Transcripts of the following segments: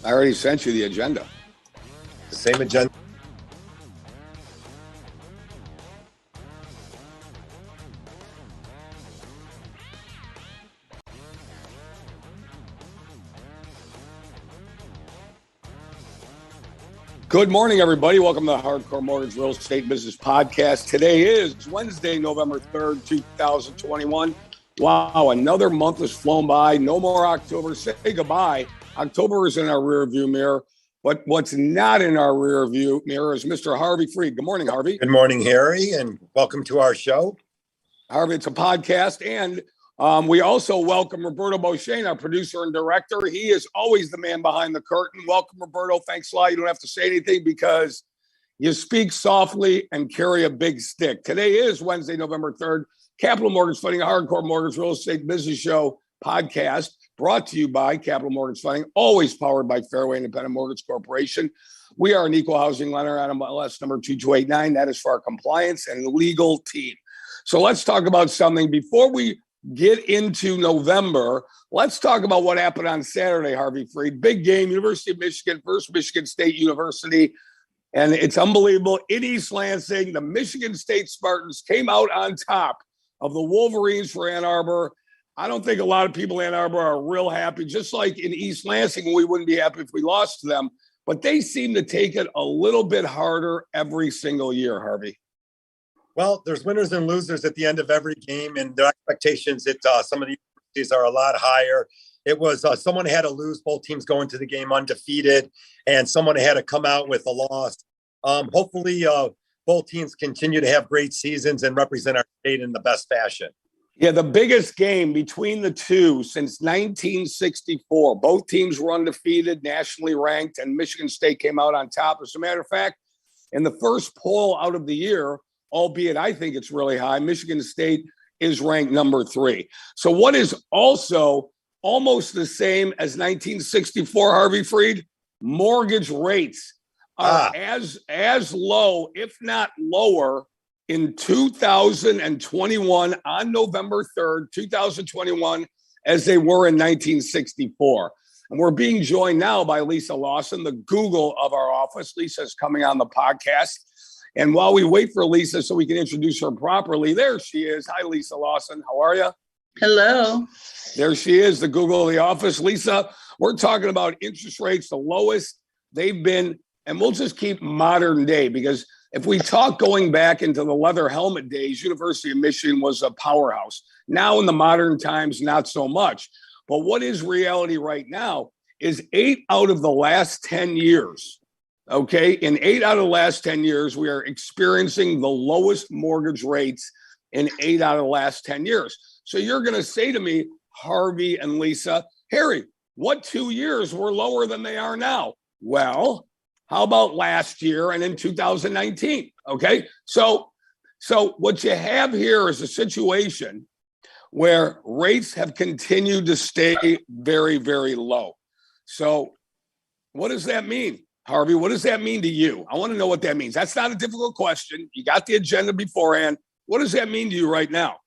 I already sent you the agenda. The same agenda. Good morning, everybody. Welcome to the Hardcore Mortgage Real Estate Business Podcast. Today is Wednesday, November 3rd, 2021. Wow, another month has flown by. No more October. Say goodbye. October is in our rear view mirror. But what's not in our rear view mirror is Mr. Harvey Freed. Good morning, Harvey. Good morning, Harry, and welcome to our show. Harvey, it's a podcast, and we also welcome Roberto Beauchene, our producer and director. He is always the man behind the curtain. Welcome, Roberto. Thanks a lot. You don't have to say anything because you speak softly and carry a big stick. Today is Wednesday, November 3rd. Capital Mortgage Funding, a Hardcore Mortgage Real Estate Business Show podcast brought to you by Capital Mortgage Funding, always powered by Fairway Independent Mortgage Corporation. We are an equal housing lender on MLS number 2289. That is for our compliance and legal team. So let's talk about something before we get into November. Let's talk about what happened on Saturday, Harvey Freed. Big game, University of Michigan, First Michigan State University. And it's unbelievable. In East Lansing, the Michigan State Spartans came out on top of the Wolverines for Ann Arbor. I don't think a lot of people in Ann Arbor are real happy. Just like in East Lansing, we wouldn't be happy if we lost to them. But they seem to take it a little bit harder every single year, Harvey. Well, there's winners and losers at the end of every game, and the expectations at some of the universities are a lot higher. It was someone had to lose, both teams going to the game undefeated, and someone had to come out with a loss. Hopefully, both teams continue to have great seasons and represent our state in the best fashion. Yeah, the biggest game between the two since 1964. Both teams were undefeated, nationally ranked, and Michigan State came out on top. As a matter of fact, in the first poll out of the year, albeit I think it's really high, Michigan State is ranked number 3. So what is also almost the same as 1964, Harvey Freed? Mortgage rates are as low, if not lower, in 2021 on November 3rd, 2021, as they were in 1964. And we're being joined now by Lisa Lawson, the Google of our office. Lisa's coming on the podcast. And while we wait for Lisa so we can introduce her properly, there she is. Hi, Lisa Lawson. How are you? Hello. There she is, the Google of the office. Lisa, we're talking about interest rates, the lowest they've been, and we'll just keep modern day because if we talk going back into the leather helmet days, University of Michigan was a powerhouse. Now in the modern times, not so much. But what is reality right now is 8 out of the last 10 years, okay? In 8 out of the last 10 years, we are experiencing the lowest mortgage rates in 8 out of the last 10 years. So you're going to say to me, Harvey and Lisa, Harry, what 2 years were lower than they are now? Well, how about last year and in 2019? Okay, so what you have here is a situation where rates have continued to stay very, very low. So what does that mean, Harvey? What does that mean to you? I want to know what that means. That's not a difficult question. You got the agenda beforehand. What does that mean to you right now?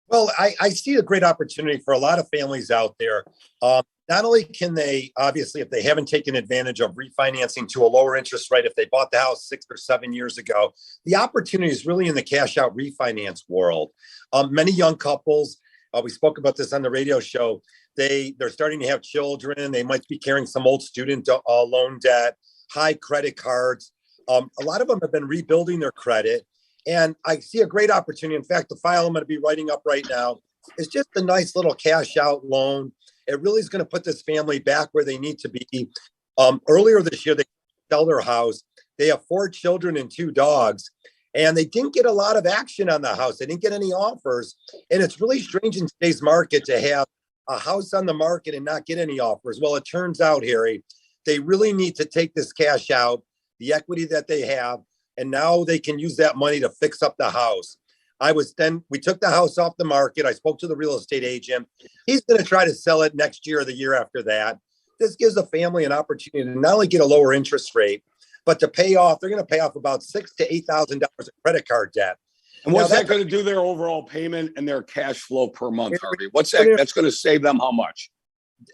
Well, I see a great opportunity for a lot of families out there. Not only can they, obviously, if they haven't taken advantage of refinancing to a lower interest rate, if they bought the house 6 or 7 years ago, the opportunity is really in the cash out refinance world. Many young couples, we spoke about this on the radio show, they're starting to have children. They might be carrying some old student loan debt, high credit cards. A lot of them have been rebuilding their credit. And I see a great opportunity. In fact, the file I'm going to be writing up right now is just a nice little cash out loan. It really is going to put this family back where they need to be. Earlier this year, they sold their house. They have 4 children and 2 dogs, and they didn't get a lot of action on the house. They didn't get any offers. And it's really strange in today's market to have a house on the market and not get any offers. Well, it turns out, Harry, they really need to take this cash out, the equity that they have, and now they can use that money to fix up the house. We took the house off the market. I spoke to the real estate agent. He's going to try to sell it next year or the year after that. This gives a family an opportunity to not only get a lower interest rate, but to pay off, they're going to pay off about $6,000 to $8,000 of credit card debt. And what's that going to do their overall payment and their cash flow per month, Harvey? What's that? That's going to save them how much?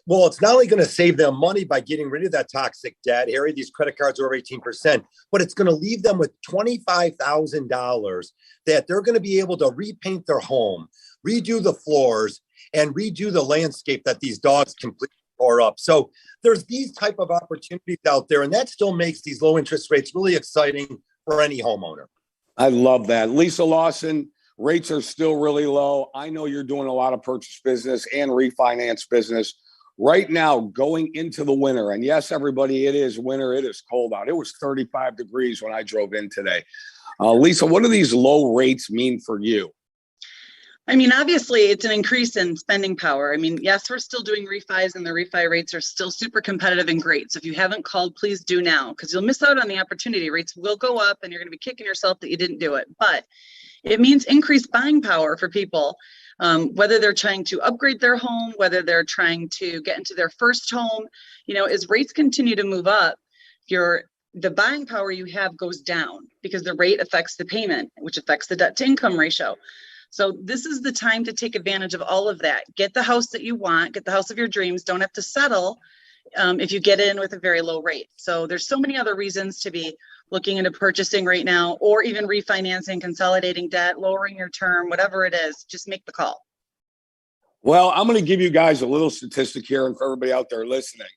Well, it's not only going to save them money by getting rid of that toxic debt, Harry, these credit cards are over 18%, but it's going to leave them with $25,000 that they're going to be able to repaint their home, redo the floors, and redo the landscape that these dogs completely tore up. So there's these type of opportunities out there, and that still makes these low interest rates really exciting for any homeowner. I love that. Lisa Lawson, rates are still really low. I know you're doing a lot of purchase business and refinance business right now going into the winter. And yes, everybody, it is winter. It is cold out. It was 35 degrees when I drove in today. Lisa, what do these low rates mean for you? I mean, obviously, it's an increase in spending power. I mean, yes, we're still doing refis and the refi rates are still super competitive and great. So if you haven't called, please do now because you'll miss out on the opportunity. Rates will go up and you're going to be kicking yourself that you didn't do it. But it means increased buying power for people, whether they're trying to upgrade their home, whether they're trying to get into their first home. You know, as rates continue to move up, the buying power you have goes down because the rate affects the payment, which affects the debt to income ratio. So this is the time to take advantage of all of that. Get the house that you want, get the house of your dreams. Don't have to settle if you get in with a very low rate. So there's so many other reasons to be looking into purchasing right now, or even refinancing, consolidating debt, lowering your term, whatever it is, just make the call. Well, I'm going to give you guys a little statistic here and for everybody out there listening.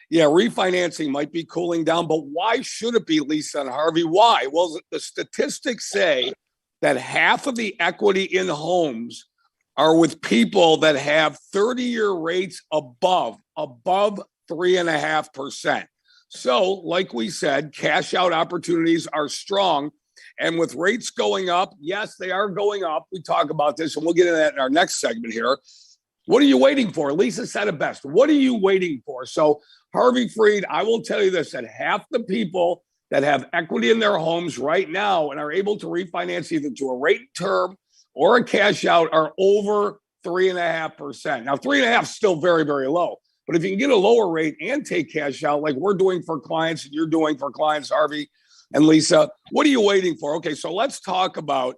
Yeah, refinancing might be cooling down, but why should it be, Lisa and Harvey? Why? Well, the statistics say that half of the equity in homes are with people that have 30-year rates above 3.5%. So, like we said, cash out opportunities are strong. And with rates going up, yes, they are going up. We talk about this, and we'll get into that in our next segment here. What are you waiting for? Lisa said it best. What are you waiting for? So, Harvey Freed, I will tell you this, that half the people that have equity in their homes right now and are able to refinance either to a rate term or a cash out are over 3.5%. Now, 3.5 is still very, very low. But if you can get a lower rate and take cash out like we're doing for clients and you're doing for clients, Harvey and Lisa, what are you waiting for? Okay, so let's talk about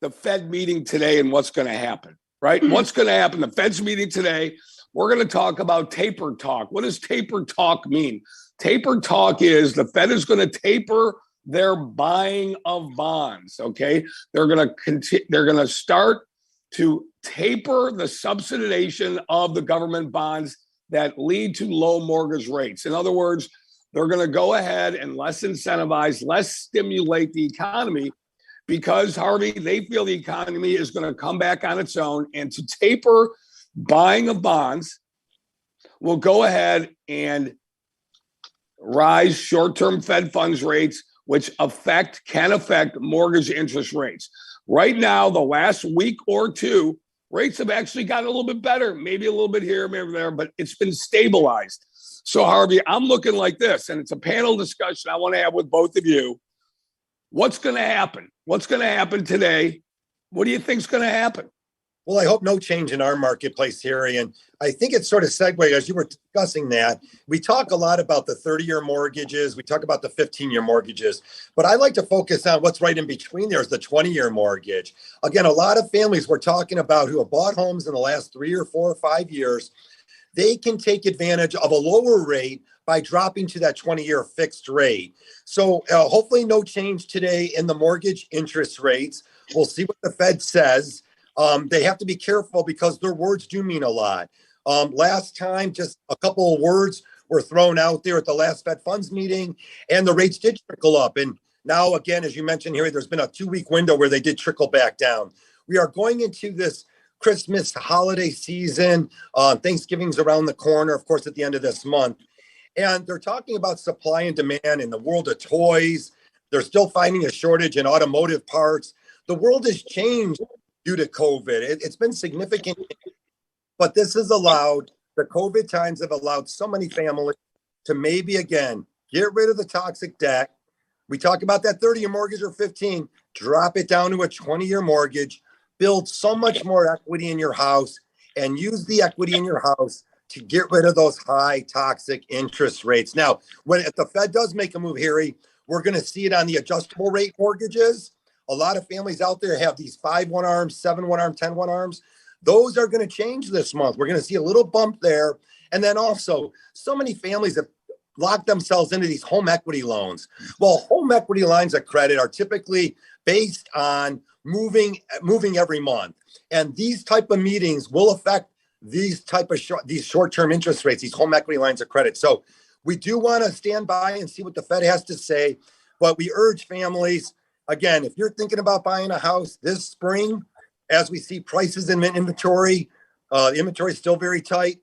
the Fed meeting today and what's going to happen, right? What's going to happen? The Fed's meeting today. We're going to talk about taper talk. What does taper talk mean? Taper talk is the Fed is going to taper their buying of bonds, okay? They're going to start to taper the subsidization of the government bonds that lead to low mortgage rates. In other words, they're going to go ahead and less incentivize, less stimulate the economy because, Harvey, they feel the economy is going to come back on its own, and to taper buying of bonds will go ahead and rise short-term Fed funds rates, which can affect mortgage interest rates. Right now, the last week or two, rates have actually gotten a little bit better, maybe a little bit here, maybe there, but it's been stabilized. So, Harvey, I'm looking like this, and it's a panel discussion I want to have with both of you. What's going to happen? What's going to happen today? What do you think is going to happen? Well, I hope no change in our marketplace, Harry. And I think it's sort of segued as you were discussing that. We talk a lot about the 30-year mortgages. We talk about the 15-year mortgages. But I like to focus on what's right in between there is the 20-year mortgage. Again, a lot of families we're talking about who have bought homes in the last 3 or 4 or 5 years, they can take advantage of a lower rate by dropping to that 20-year fixed rate. So hopefully no change today in the mortgage interest rates. We'll see what the Fed says. They have to be careful because their words do mean a lot. Last time, just a couple of words were thrown out there at the last Fed funds meeting, and the rates did trickle up. And now, again, as you mentioned here, there's been a 2-week window where they did trickle back down. We are going into this Christmas holiday season. Thanksgiving's around the corner, of course, at the end of this month. And they're talking about supply and demand in the world of toys. They're still finding a shortage in automotive parts. The world has changed due to COVID. It's been significant, but this has allowed, the COVID times have allowed so many families to maybe, again, get rid of the toxic debt. We talk about that 30-year mortgage or 15, drop it down to a 20-year mortgage, build so much more equity in your house, and use the equity in your house to get rid of those high toxic interest rates. Now, if the Fed does make a move, Harry, we're going to see it on the adjustable rate mortgages. A lot of families out there have these 5-1 arms, 7-1 arm, 10-1 arms. Those are going to change this month. We're going to see a little bump there. And then also, so many families have locked themselves into these home equity loans. Well, home equity lines of credit are typically based on moving every month. And these type of meetings will affect these short-term interest rates, these home equity lines of credit. So we do want to stand by and see what the Fed has to say. But we urge families, again, if you're thinking about buying a house this spring, as we see prices in inventory, the inventory is still very tight,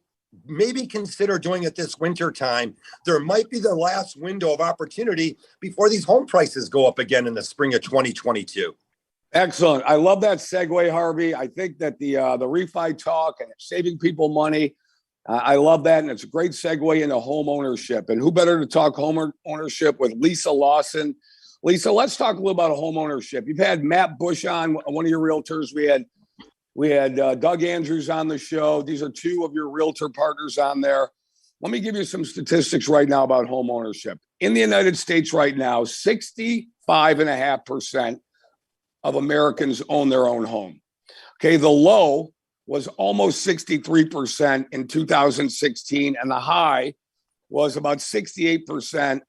maybe consider doing it this winter time. There might be the last window of opportunity before these home prices go up again in the spring of 2022. Excellent. I love that segue, Harvey. I think that the refi talk and saving people money, I love that. And it's a great segue into home ownership. And who better to talk home ownership with Lisa Lawson. Lisa, let's talk a little about home ownership. You've had Matt Bush on, one of your realtors. We had Doug Andrews on the show. These are two of your realtor partners on there. Let me give you some statistics right now about home ownership. In the United States right now, 65.5% of Americans own their own home. Okay, the low was almost 63% in 2016, and the high was about 68%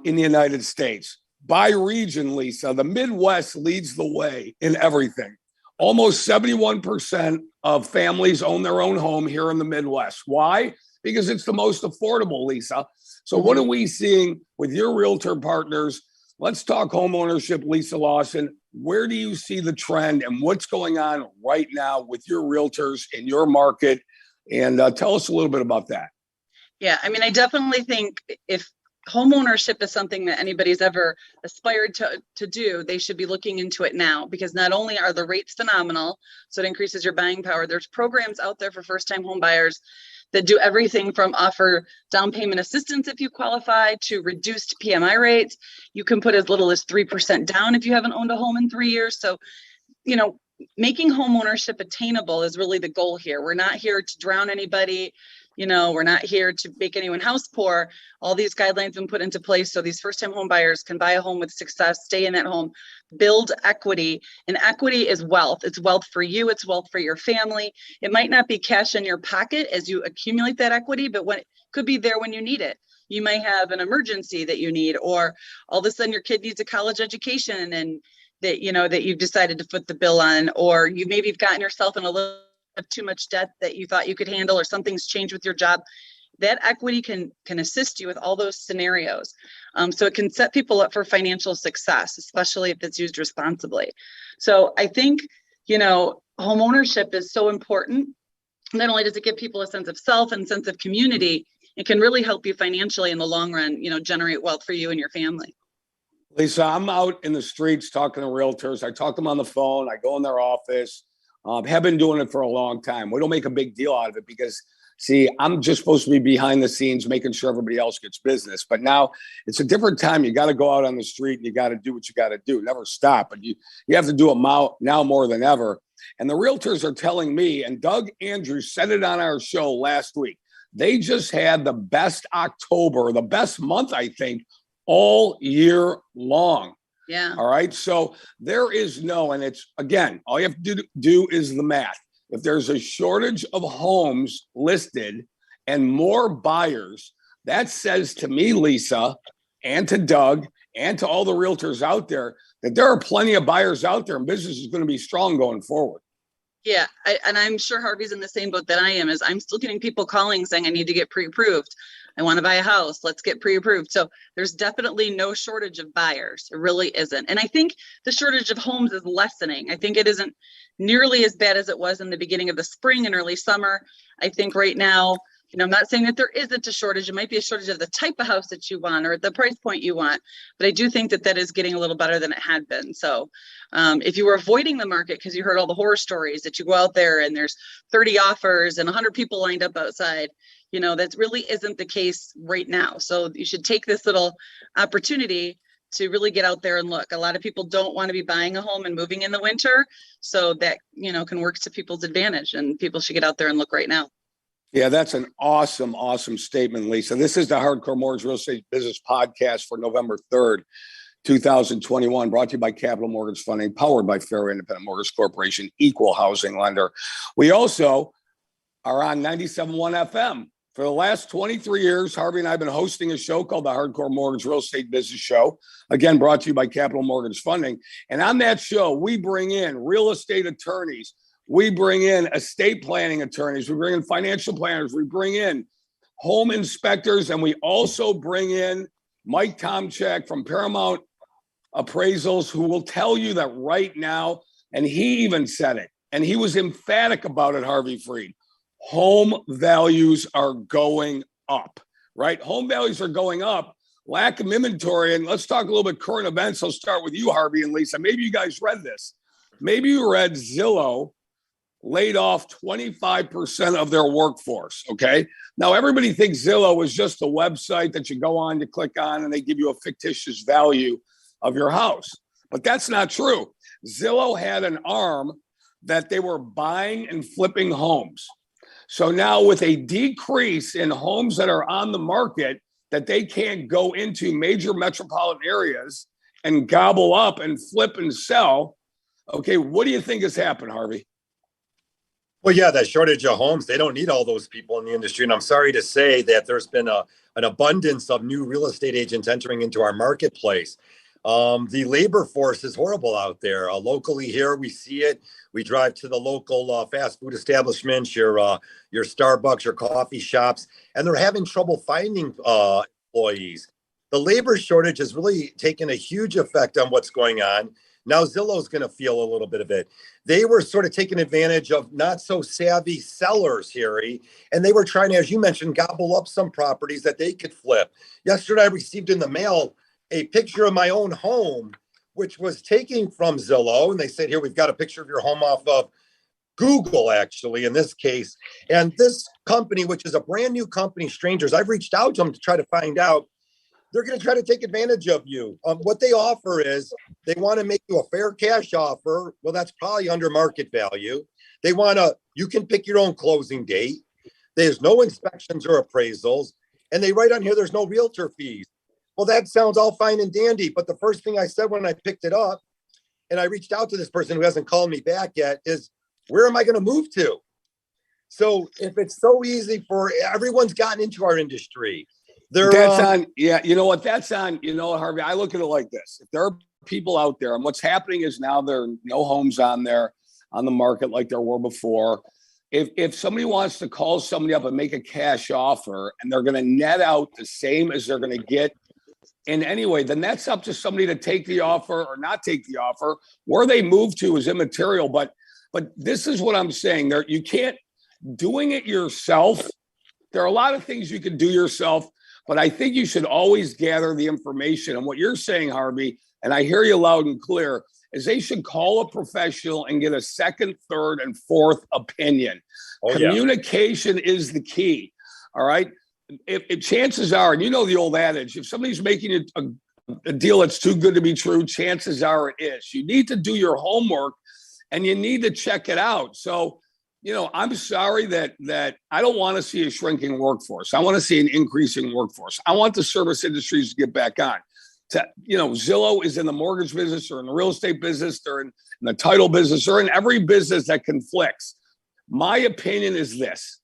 in the United States. By region, Lisa, the Midwest leads the way in everything. Almost 71% of families own their own home here in the Midwest. Why? Because it's the most affordable, Lisa. So what are we seeing with your realtor partners? Let's talk home ownership, Lisa Lawson. Where do you see the trend and what's going on right now with your realtors in your market? And tell us a little bit about that. Yeah, I mean, I definitely think if home ownership is something that anybody's ever aspired to do, they should be looking into it now, because not only are the rates phenomenal, so it increases your buying power, there's programs out there for first-time home buyers that do everything from offer down payment assistance if you qualify to reduced PMI rates. You can put as little as 3% down if you haven't owned a home in 3 years. So, making home ownership attainable is really the goal here. We're not here to drown anybody. We're not here to make anyone house poor. All these guidelines have been put into place so these first-time home buyers can buy a home with success, stay in that home, build equity. And equity is wealth. It's wealth for you. It's wealth for your family. It might not be cash in your pocket as you accumulate that equity, but when it could be there when you need it. You might have an emergency that you need, or all of a sudden your kid needs a college education and that you've decided to foot the bill on, or maybe you've gotten yourself in a little of too much debt that you thought you could handle, or something's changed with your job. That equity can assist you with all those scenarios. So it can set people up for financial success, especially if it's used responsibly. So I think, home ownership is so important. Not only does it give people a sense of self and sense of community, it can really help you financially in the long run, generate wealth for you and your family. Lisa, I'm out in the streets talking to realtors. I talk to them on the phone. I go in their office. Have been doing it for a long time. We don't make a big deal out of it because, see, I'm just supposed to be behind the scenes making sure everybody else gets business. But now it's a different time. You got to go out on the street and you got to do what you got to do. Never stop. But you have to do it now more than ever. And the realtors are telling me, and Doug Andrews said it on our show last week, they just had the best October, the best month, I think, all year long. Yeah. All right. So there is and it's, again, all you have to do is the math. If there's a shortage of homes listed and more buyers, that says to me, Lisa, and to Doug, and to all the realtors out there, that there are plenty of buyers out there and business is going to be strong going forward. Yeah. And I'm sure Harvey's in the same boat that I am, is I'm still getting people calling saying, I need to get pre-approved. I want to buy a house. Let's get pre-approved. So there's definitely no shortage of buyers. It really isn't. And I think the shortage of homes is lessening. I think it isn't nearly as bad as it was in the beginning of the spring and early summer. I think right now, I'm not saying that there isn't a shortage. It might be a shortage of the type of house that you want or at the price point you want. But I do think that is getting a little better than it had been. So if you were avoiding the market because you heard all the horror stories that you go out there and there's 30 offers and 100 people lined up outside, that really isn't the case right now. So you should take this little opportunity to really get out there and look. A lot of people don't want to be buying a home and moving in the winter. So that, can work to people's advantage, and people should get out there and look right now. Yeah, that's an awesome, awesome statement, Lisa. This is the Hardcore Mortgage Real Estate Business Podcast for November 3rd, 2021, brought to you by Capital Mortgage Funding, powered by Fairway Independent Mortgage Corporation, equal housing lender. We also are on 97.1 FM. For the last 23 years, Harvey and I have been hosting a show called the Hardcore Mortgage Real Estate Business Show, again, brought to you by Capital Mortgage Funding. And on that show, we bring in real estate attorneys. We bring in estate planning attorneys. We bring in financial planners. We bring in home inspectors. And we also bring in Mike Tomchak from Paramount Appraisals, who will tell you that right now, and he even said it, and he was emphatic about it, Harvey Freed. Home values are going up, right? Home values are going up, lack of inventory. And let's talk a little bit current events. I'll start with you, Harvey and Lisa. Maybe you guys read this. Maybe you read Zillow laid off 25% of their workforce, okay? Now, everybody thinks Zillow is just a website that you go on, you click on, and they give you a fictitious value of your house. But that's not true. Zillow had an arm that they were buying and flipping homes. So now with a decrease in homes that are on the market that they can't go into major metropolitan areas and gobble up and flip and sell, okay, what do you think has happened, Harvey? Well, yeah, that shortage of homes, they don't need all those people in the industry. And I'm sorry to say that there's been an abundance of new real estate agents entering into our marketplace. The labor force is horrible out there. Locally here, we see it. We drive to the local fast food establishments, your Starbucks, your coffee shops, and they're having trouble finding employees. The labor shortage has really taken a huge effect on what's going on. Now Zillow's going to feel a little bit of it. They were sort of taking advantage of not so savvy sellers, Harry, and they were trying to, as you mentioned, gobble up some properties that they could flip. Yesterday, I received in the mail a picture of my own home, which was taken from Zillow. And they said, here, we've got a picture of your home off of Google, actually, in this case. And this company, which is a brand new company, Strangers, I've reached out to them to try to find out. They're going to try to take advantage of you. What they offer is they want to make you a fair cash offer. Well, that's probably under market value. They want to, you can pick your own closing date. There's no inspections or appraisals. And they write on here, there's no realtor fees. Well, that sounds all fine and dandy. But the first thing I said when I picked it up and I reached out to this person who hasn't called me back yet is, where am I going to move to? So if it's so easy for everyone's gotten into our industry. That's on, yeah, you know what, that's on, you know, Harvey, I look at it like this. If there are people out there, and what's happening is now there are no homes on there on the market like there were before. If somebody wants to call somebody up and make a cash offer and they're going to net out the same as they're going to get in any way, then that's up to somebody to take the offer or not take the offer. Where they move to is immaterial. But this is what I'm saying. There, you can't doing it yourself. There are a lot of things you can do yourself, but I think you should always gather the information. And what you're saying, Harvey, and I hear you loud and clear, is they should call a professional and get a second, third, and fourth opinion. Communication is the key. All right. If chances are, and you know the old adage, if somebody's making a deal that's too good to be true, chances are it is. You need to do your homework and you need to check it out. So, you know, I'm sorry that I don't want to see a shrinking workforce. I want to see an increasing workforce. I want the service industries to get back on. Zillow is in the mortgage business or in the real estate business. They're in the title business or in every business that conflicts. My opinion is this.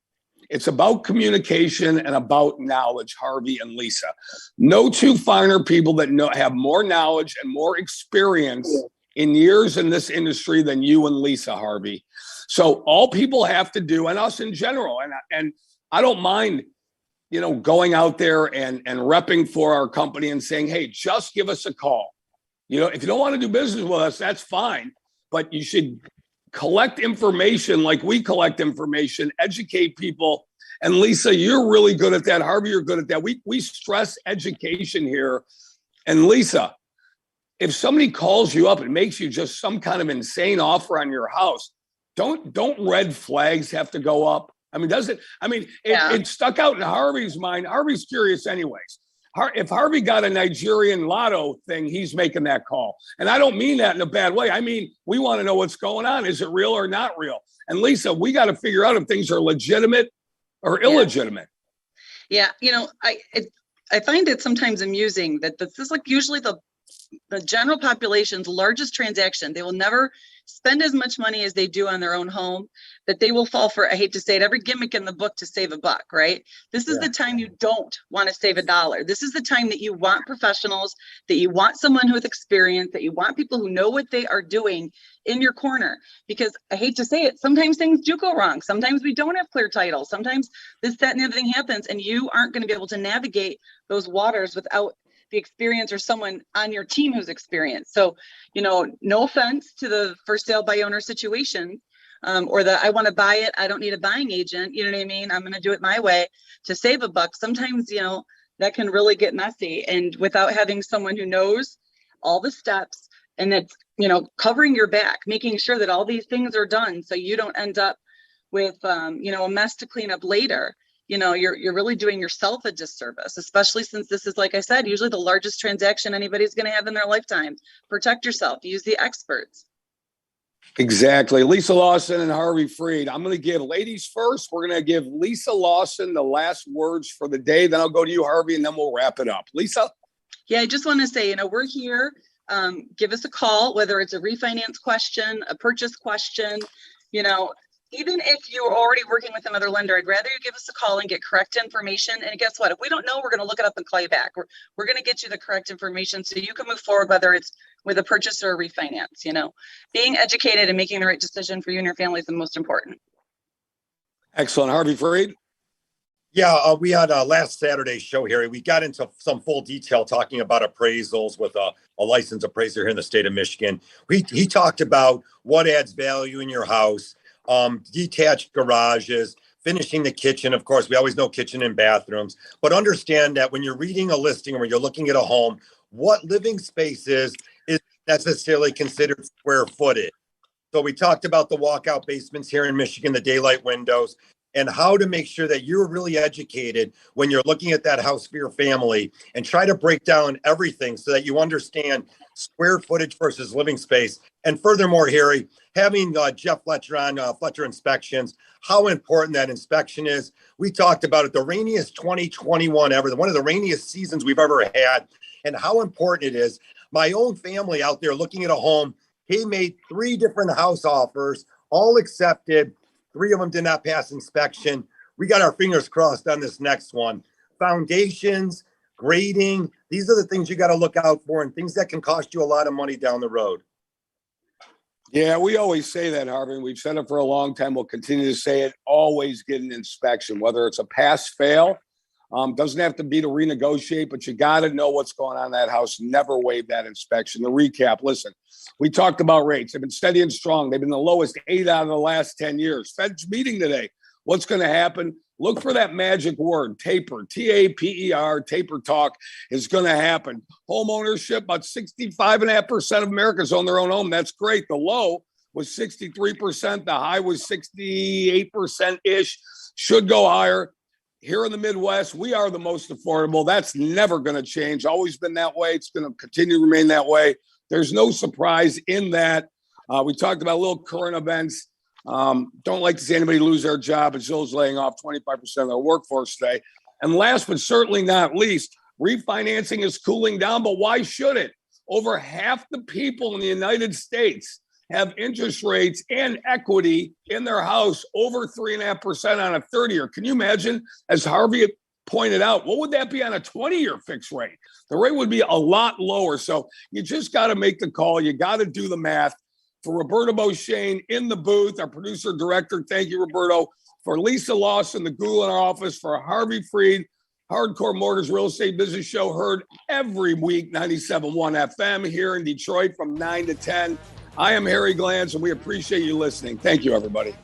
It's about communication and about knowledge, Harvey and Lisa. No two finer people that have more knowledge and more experience in years in this industry than you and Lisa, Harvey. So all people have to do, and us in general, and I don't mind, you know, going out there and repping for our company and saying, hey, just give us a call. You know, if you don't want to do business with us, that's fine, but you should collect information like we collect information, educate people. And Lisa, you're really good at that. Harvey, you're good at that. We stress education here. And Lisa, if somebody calls you up and makes you just some kind of insane offer on your house, don't red flags have to go up? I mean, it stuck out in Harvey's mind. Harvey's curious anyways. If Harvey got a Nigerian lotto thing, he's making that call. And I don't mean that in a bad way. I mean, we want to know what's going on. Is it real or not real? And Lisa, we got to figure out if things are legitimate or illegitimate. Yeah. You know, I find it sometimes amusing that this is like usually the the general population's largest transaction. They will never spend as much money as they do on their own home, that they will fall for, I hate to say it, every gimmick in the book to save a buck, right? This is the time you don't want to save a dollar. This is the time that you want professionals, that you want someone with experience, that you want people who know what they are doing in your corner. Because I hate to say it, sometimes things do go wrong. Sometimes we don't have clear title. Sometimes this, that, and the other thing happens, and you aren't going to be able to navigate those waters without the experience or someone on your team who's experienced. So, no offense to the first sale by owner situation, or the I want to buy it, I don't need a buying agent. You know what I mean? I'm going to do it my way to save a buck. Sometimes, that can really get messy. And without having someone who knows all the steps and that's, covering your back, making sure that all these things are done so you don't end up with, a mess to clean up later. You're really doing yourself a disservice, especially since this is, like I said, usually the largest transaction anybody's going to have in their lifetime. Protect yourself. Use the experts. Exactly. Lisa Lawson and Harvey Freed. I'm going to give ladies first. We're going to give Lisa Lawson the last words for the day. Then I'll go to you, Harvey, and then we'll wrap it up. Lisa? Yeah, I just want to say, we're here. Give us a call, whether it's a refinance question, a purchase question, even if you're already working with another lender, I'd rather you give us a call and get correct information. And guess what? If we don't know, we're going to look it up and call you back. We're going to get you the correct information so you can move forward, whether it's with a purchase or a refinance. Being educated and making the right decision for you and your family is the most important. Excellent. Harvey Freed? Yeah, we had last Saturday's show here. We got into some full detail talking about appraisals with a licensed appraiser here in the state of Michigan. He talked about what adds value in your house. Detached garages, finishing the kitchen. Of course, we always know kitchen and bathrooms, but understand that when you're reading a listing or when you're looking at a home, what living space is necessarily considered square footage. So we talked about the walkout basements here in Michigan, the daylight windows, and how to make sure that you're really educated when you're looking at that house for your family, and try to break down everything so that you understand square footage versus living space. And furthermore, Harry, having Jeff Fletcher on Fletcher Inspections, how important that inspection is. We talked about it, the rainiest 2021 ever, one of the rainiest seasons we've ever had, and how important it is. My own family out there looking at a home, he made 3 different house offers, all accepted. 3 of them did not pass inspection. We got our fingers crossed on this next one. Foundations, grading, these are the things you got to look out for, and things that can cost you a lot of money down the road. Yeah, we always say that, Harvey. We've said it for a long time. We'll continue to say it. Always get an inspection, whether it's a pass fail. Doesn't have to be to renegotiate, but you got to know what's going on in that house. Never waive that inspection. The recap, listen, we talked about rates. They've been steady and strong. They've been the lowest 8 out of the last 10 years. Fed's meeting today. What's going to happen? Look for that magic word, taper, T-A-P-E-R, taper talk is going to happen. Home ownership, about 65.5% of Americans own their own home. That's great. The low was 63%. The high was 68%-ish. Should go higher. Here in the Midwest, we are the most affordable. That's never going to change. Always been that way. It's going to continue to remain that way. There's no surprise in that. We talked about little current events. Don't like to see anybody lose their job. Zillow's laying off 25% of their workforce today. And last but certainly not least, refinancing is cooling down, but why should it? Over half the people in the United States have interest rates and equity in their house over 3.5% on a 30-year. Can you imagine, as Harvey pointed out, what would that be on a 20-year fixed rate? The rate would be a lot lower. So you just got to make the call. You got to do the math. For Roberto Beauchesne in the booth, our producer director, thank you, Roberto. For Lisa Lawson, the Google in our office. For Harvey Freed, Hardcore Mortgage Real Estate Business Show, heard every week, 97.1 FM here in Detroit from 9 to 10. I am Harry Glantz, and we appreciate you listening. Thank you, everybody.